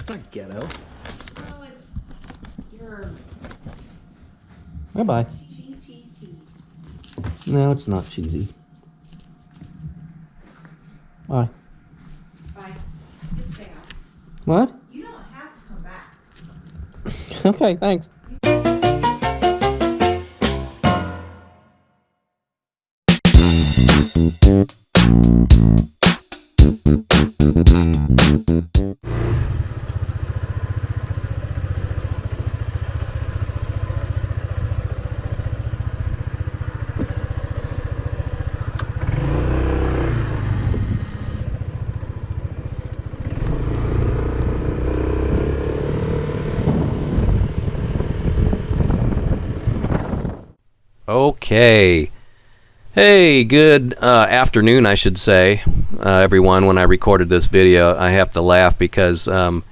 It's not ghetto. Oh, it's your Bye-bye. cheese. No, it's not cheesy. Bye. Bye. Just stay out. What? You don't have to come back. Okay, thanks. Okay. Hey, good afternoon, I should say, everyone. When I recorded this video, I have to laugh because I don't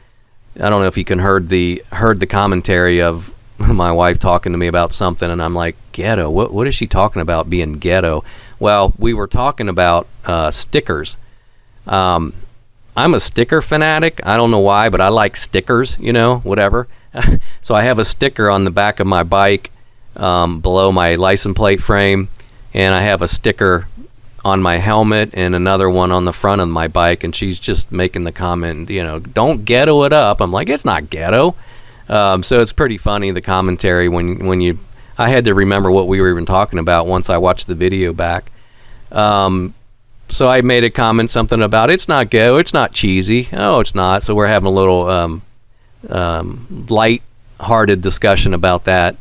know if you can heard the commentary of my wife talking to me about something, and I'm like, ghetto. What is she talking about being ghetto? Well, we were talking about stickers. I'm a sticker fanatic. I don't know why, but I like stickers. Whatever. So I have a sticker on the back of my bike. Below my license plate frame, and I have a sticker on my helmet and another one on the front of my bike, and she's just making the comment, don't ghetto it up. I'm like, it's not ghetto. So it's pretty funny, the commentary when I had to remember what we were even talking about once I watched the video back. So I made a comment, something about it's not ghetto, it's not cheesy. Oh, it's not. So we're having a little light-hearted discussion about that.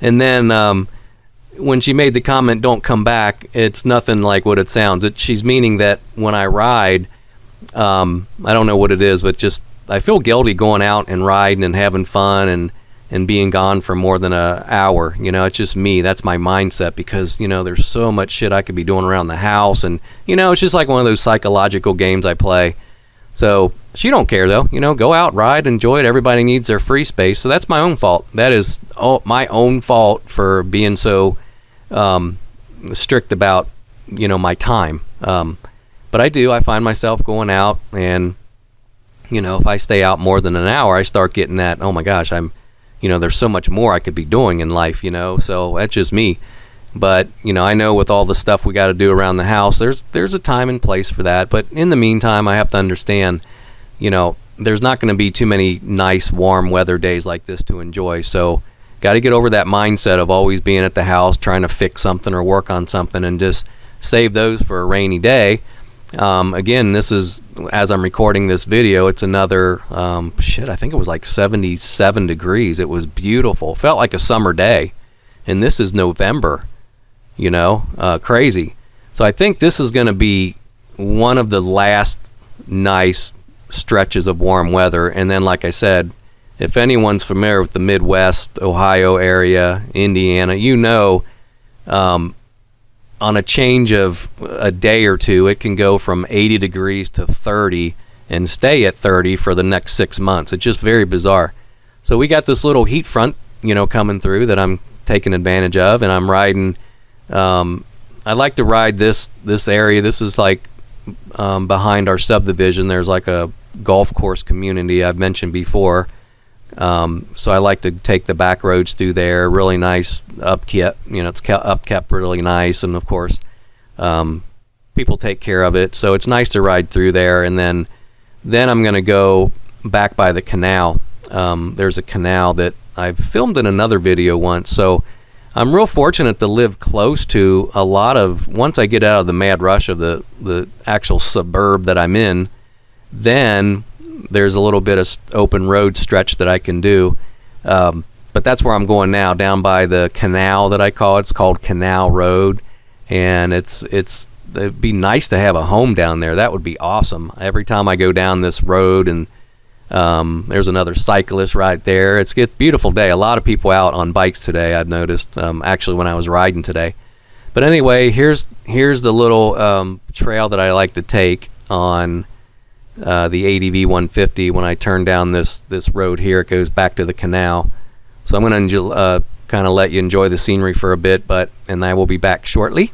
And then when she made the comment, don't come back, it's nothing like what it sounds. She's meaning that when I ride, I don't know what it is, but just I feel guilty going out and riding and having fun and being gone for more than an hour. It's just me. That's my mindset because, there's so much shit I could be doing around the house. And, it's just like one of those psychological games I play. So she don't care, though. Go out, ride, enjoy it. Everybody needs their free space. So that's my own fault. That is my own fault for being so strict about, my time. But I find myself going out, and, if I stay out more than an hour, I start getting that, oh my gosh, there's so much more I could be doing in life, So that's just me. But, I know with all the stuff we got to do around the house, there's a time and place for that. But in the meantime, I have to understand, there's not going to be too many nice, warm weather days like this to enjoy. So got to get over that mindset of always being at the house, trying to fix something or work on something, and just save those for a rainy day. Again, this is, as I'm recording this video, it's another, I think it was like 77 degrees. It was beautiful. Felt like a summer day. And this is November. Crazy. So I think this is going to be one of the last nice stretches of warm weather. And then, like I said, if anyone's familiar with the Midwest, Ohio area, Indiana, on a change of a day or two, it can go from 80 degrees to 30 and stay at 30 for the next 6 months. It's just very bizarre. So we got this little heat front, coming through that I'm taking advantage of, and I'm riding. I like to ride this area. This is like behind our subdivision. There's like a golf course community I've mentioned before. So I like to take the back roads through there. Really nice upkept. It's upkept really nice, and of course, people take care of it. So it's nice to ride through there. And then I'm gonna go back by the canal. There's a canal that I've filmed in another video once, so I'm real fortunate to live close to a lot of, once I get out of the mad rush of the actual suburb that I'm in, then there's a little bit of open road stretch that I can do. But that's where I'm going now, down by the canal that I call it. It's called Canal Road, and it'd be nice to have a home down there. That would be awesome. Every time I go down this road, and there's another cyclist right there. It's a beautiful day. A lot of people out on bikes today, I've noticed, actually when I was riding today. But anyway, here's the little trail that I like to take on the ADV 150. When I turn down this road here, it goes back to the canal. So I'm going to kind of let you enjoy the scenery for a bit, and I will be back shortly.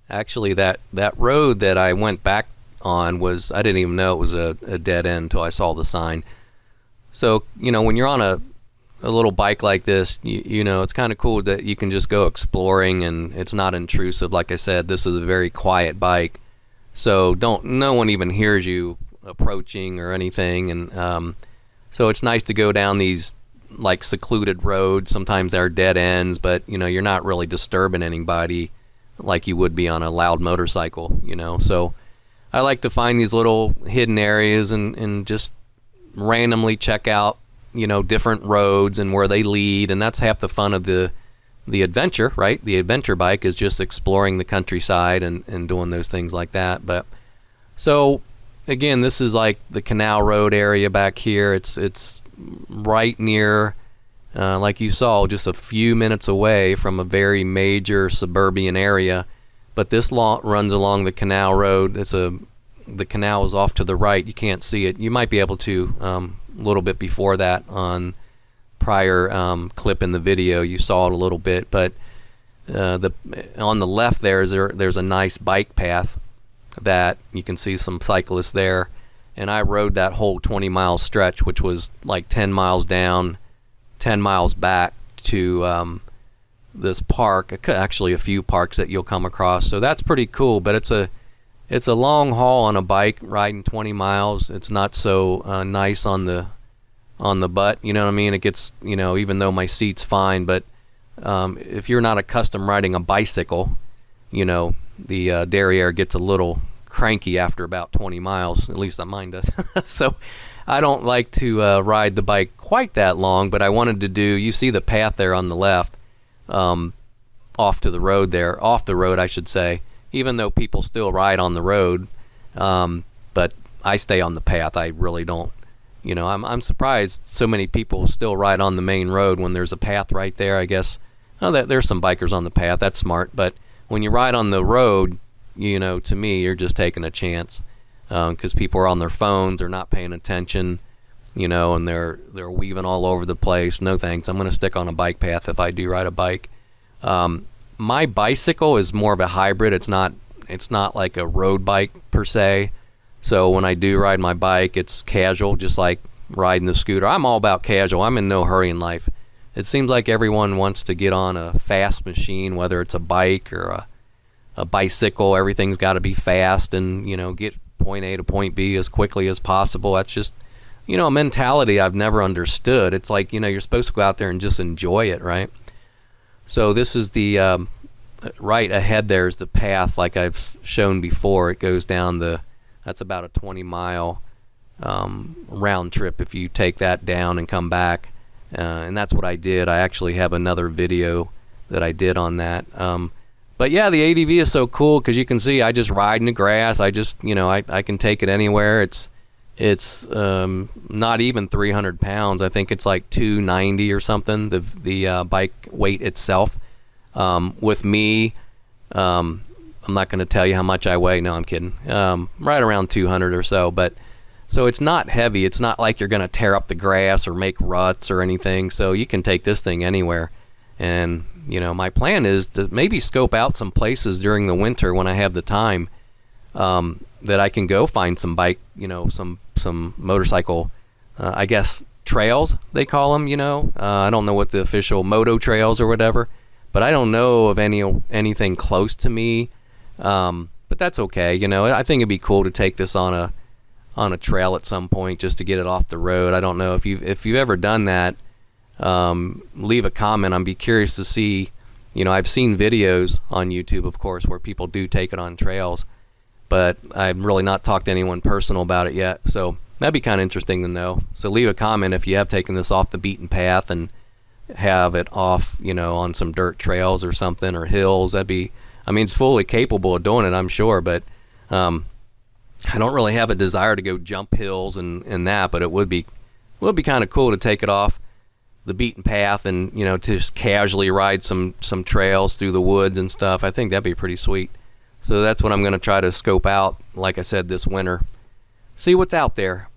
Actually, that road that I went back on was, I didn't even know it was a dead end until I saw the sign. So, when you're on a little bike like this, it's kind of cool that you can just go exploring and it's not intrusive. Like I said, this is a very quiet bike. So no one even hears you approaching or anything. And so it's nice to go down these like secluded roads. Sometimes they're dead ends, but you're not really disturbing anybody like you would be on a loud motorcycle, So I like to find these little hidden areas and just randomly check out, different roads and where they lead. And that's half the fun of the adventure, right? The adventure bike is just exploring the countryside and doing those things like that. But so again, this is like the Canal Road area back here. It's right near, like you saw, just a few minutes away from a very major suburban area. But this runs along the Canal Road. The canal is off to the right. You can't see it. You might be able to a little bit before that on prior clip in the video. You saw it a little bit, but on the left there's a nice bike path that you can see some cyclists there. And I rode that whole 20-mile stretch, which was like 10 miles down, 10 miles back to this park. Actually, a few parks that you'll come across. So that's pretty cool. But it's a long haul on a bike, riding 20 miles. It's not so nice on the butt. You know what I mean? It gets, even though my seat's fine, but if you're not accustomed riding a bicycle, the derriere gets a little cranky after about 20 miles. At least mine does. So I don't like to ride the bike quite that long, but I wanted to you see the path there on the left, off the road, I should say, even though people still ride on the road. But I stay on the path. I really don't, I'm surprised so many people still ride on the main road when there's a path right there. I guess, there's some bikers on the path. That's smart. But when you ride on the road, to me, you're just taking a chance, because people are on their phones, they're not paying attention, and they're weaving all over the place. No thanks. I'm going to stick on a bike path if I do ride a bike. My bicycle is more of a hybrid. It's not like a road bike per se. So when I do ride my bike, it's casual, just like riding the scooter. I'm all about casual. I'm in no hurry in life. It seems like everyone wants to get on a fast machine, whether it's a bike or a bicycle. Everything's got to be fast and, get point A to point B as quickly as possible. That's just, a mentality I've never understood. It's like, you're supposed to go out there and just enjoy it, right? So this is the, right ahead there's the path like I've shown before. It goes down that's about a 20-mile round trip if you take that down and come back. And that's what I did. I actually have another video that I did on that. But yeah, the ADV is so cool because you can see I just ride in the grass. I just, I can take it anywhere. It's not even 300 pounds. I think it's like 290 or something, the bike weight itself. With me, I'm not going to tell you how much I weigh. No, I'm kidding. Right around 200 or so. But so it's not heavy. It's not like you're going to tear up the grass or make ruts or anything. So you can take this thing anywhere. And, my plan is to maybe scope out some places during the winter when I have the time, that I can go find some bike, some motorcycle, I guess trails they call them, I don't know what the official moto trails or whatever, but I don't know of anything close to me. But that's okay. I think it'd be cool to take this on a trail at some point just to get it off the road. I don't know if you've ever done that. Leave a comment. I'd be curious to see. I've seen videos on YouTube, of course, where people do take it on trails, but I've really not talked to anyone personal about it yet. So that'd be kind of interesting to know. So leave a comment if you have taken this off the beaten path and have it off, on some dirt trails or something, or hills. It's fully capable of doing it, I'm sure, but I don't really have a desire to go jump hills and that, but it would be kind of cool to take it off the beaten path and, to just casually ride some trails through the woods and stuff. I think that'd be pretty sweet. So that's what I'm going to try to scope out, like I said, this winter. See what's out there.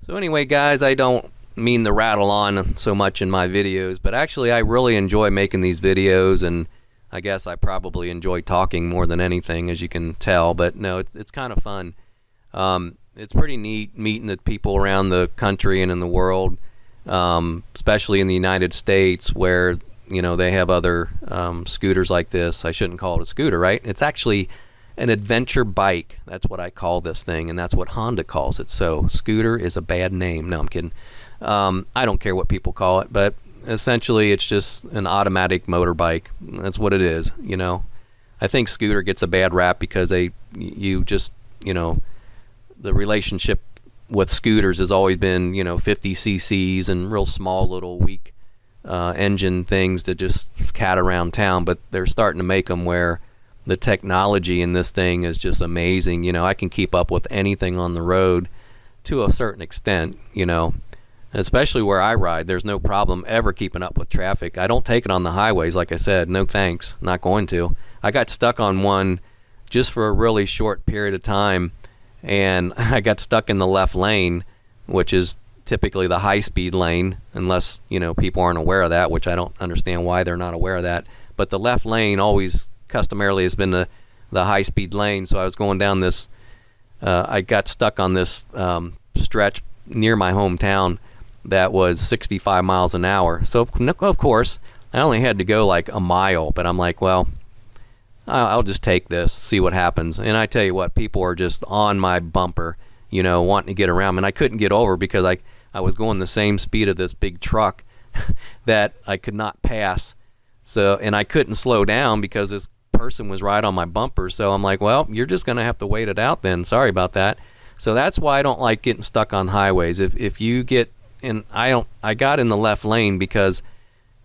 So anyway, guys, I don't mean to rattle on so much in my videos, but actually I really enjoy making these videos, and I guess I probably enjoy talking more than anything, as you can tell. But no, it's kind of fun. It's pretty neat meeting the people around the country and in the world, especially in the United States, where they have other scooters like this. I shouldn't call it a scooter, right? It's actually an adventure bike. That's what I call this thing, and that's what Honda calls it. So scooter is a bad name. No, I'm kidding. I don't care what people call it, but essentially it's just an automatic motorbike. That's what it is. I think scooter gets a bad rap because the relationship with scooters has always been 50 cc's and real small little weak engine things that just cat around town. But they're starting to make them where the technology in this thing is just amazing. I can keep up with anything on the road to a certain extent, especially where I ride. There's no problem ever keeping up with traffic. I don't take it on the highways, like I said. No thanks. Not going to. I got stuck on one just for a really short period of time, and I got stuck in the left lane, which is typically the high-speed lane, unless people aren't aware of that, which I don't understand why they're not aware of that. But the left lane always customarily has been the high-speed lane. So I was going down this I got stuck on this stretch near my hometown that was 65 miles an hour. So of course I only had to go like a mile, but I'm like, well, I'll just take this, see what happens. And I tell you what, people are just on my bumper, wanting to get around. And I couldn't get over because I was going the same speed of this big truck that I could not pass. So, and I couldn't slow down because this person was right on my bumper. So I'm like, well, you're just going to have to wait it out then. Sorry about that. So that's why I don't like getting stuck on highways. If you get in, I got in the left lane because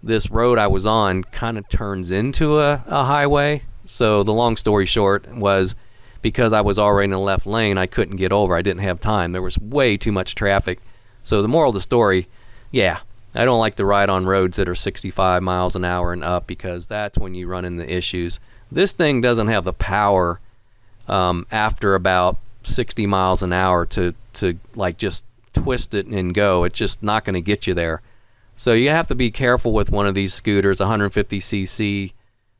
this road I was on kind of turns into a highway. So the long story short was, because I was already in the left lane, I couldn't get over. I didn't have time. There was way too much traffic. So the moral of the story, yeah, I don't like to ride on roads that are 65 miles an hour and up, because that's when you run into issues. This thing doesn't have the power after about 60 miles an hour to like just twist it and go. It's just not going to get you there. So you have to be careful with one of these scooters, 150cc,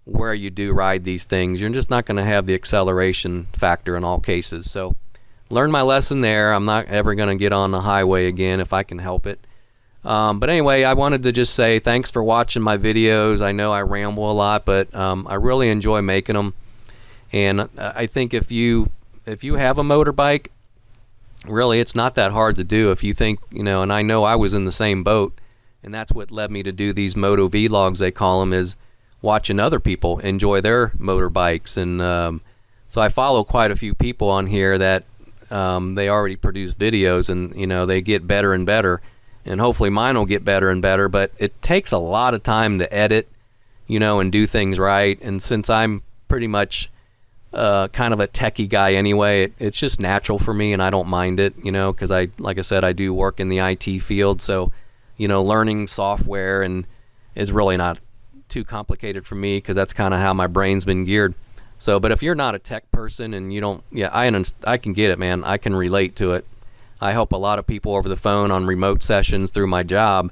where you do ride these things. You're just not going to have the acceleration factor in all cases. So learn my lesson there. I'm not ever going to get on the highway again if I can help it. But anyway, I wanted to just say thanks for watching my videos. I know I ramble a lot, but I really enjoy making them. And I think if you have a motorbike, really it's not that hard to do. If you think, and I know I was in the same boat, and that's what led me to do these moto vlogs, they call them, is watching other people enjoy their motorbikes. And so I follow quite a few people on here that they already produce videos, and they get better and better, and hopefully mine will get better and better. But it takes a lot of time to edit, and do things right. And since I'm pretty much kind of a techie guy anyway, it's just natural for me, and I don't mind it, because like I said, I do work in the IT field. So learning software and is really not too complicated for me, because that's kind of how my brain's been geared. So, but if you're not a tech person and you don't, I can get it, man. I can relate to it. I help a lot of people over the phone on remote sessions through my job,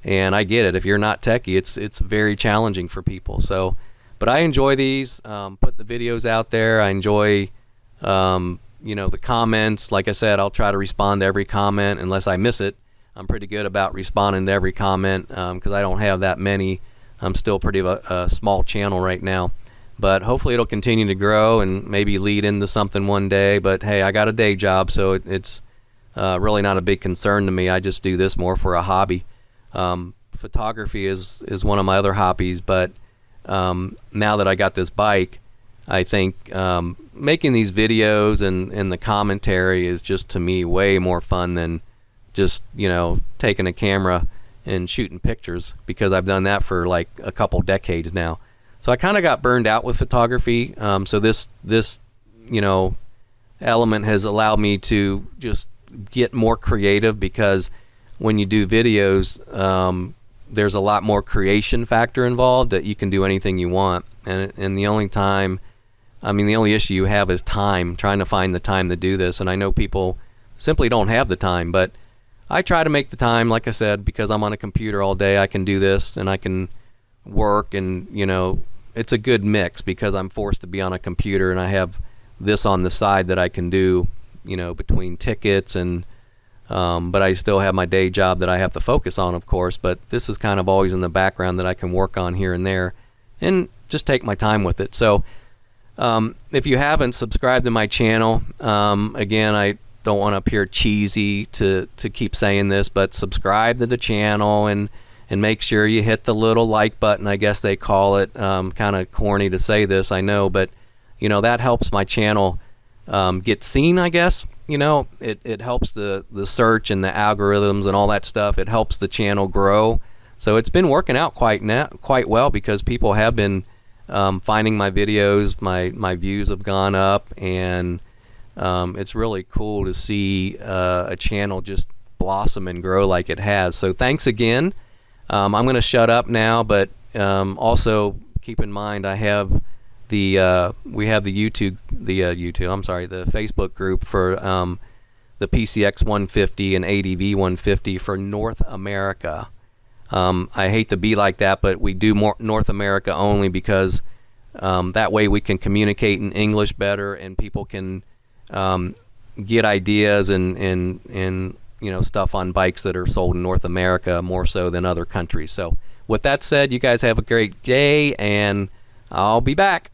and I get it. If you're not techie, it's very challenging for people. So, but I enjoy these, put the videos out there. I enjoy, the comments. Like I said, I'll try to respond to every comment unless I miss it. I'm pretty good about responding to every comment, because I don't have that many. I'm still pretty a small channel right now, but hopefully it'll continue to grow and maybe lead into something one day. But hey, I got a day job, so it's really not a big concern to me. I just do this more for a hobby. Photography is one of my other hobbies, but now that I got this bike, I think making these videos and the commentary is just, to me, way more fun than just taking a camera and shooting pictures, because I've done that for like a couple decades now. So I kind of got burned out with photography. So this element has allowed me to just get more creative, because when you do videos, there's a lot more creation factor involved, that you can do anything you want. And the only issue you have is time, trying to find the time to do this. And I know people simply don't have the time, but I try to make the time, like I said, because I'm on a computer all day. I can do this and I can work, and it's a good mix because I'm forced to be on a computer and I have this on the side that I can do, between tickets and but I still have my day job that I have to focus on, of course, but this is kind of always in the background that I can work on here and there and just take my time with it. So if you haven't subscribed to my channel, again, I don't want to appear cheesy to keep saying this, but subscribe to the channel and make sure you hit the little like button, I guess they call it. Kind of corny to say this, I know, but that helps my channel get seen, I guess. It helps the search and the algorithms and all that stuff. It helps the channel grow. So it's been working out quite well because people have been finding my videos. My views have gone up, and it's really cool to see a channel just blossom and grow like it has. So thanks again. I'm going to shut up now, but also keep in mind we have the Facebook group for the PCX 150 and ADV 150 for North America. I hate to be like that, but we do more North America only because that way we can communicate in English better, and people can get ideas and stuff on bikes that are sold in North America more so than other countries. So with that said, you guys have a great day, and I'll be back.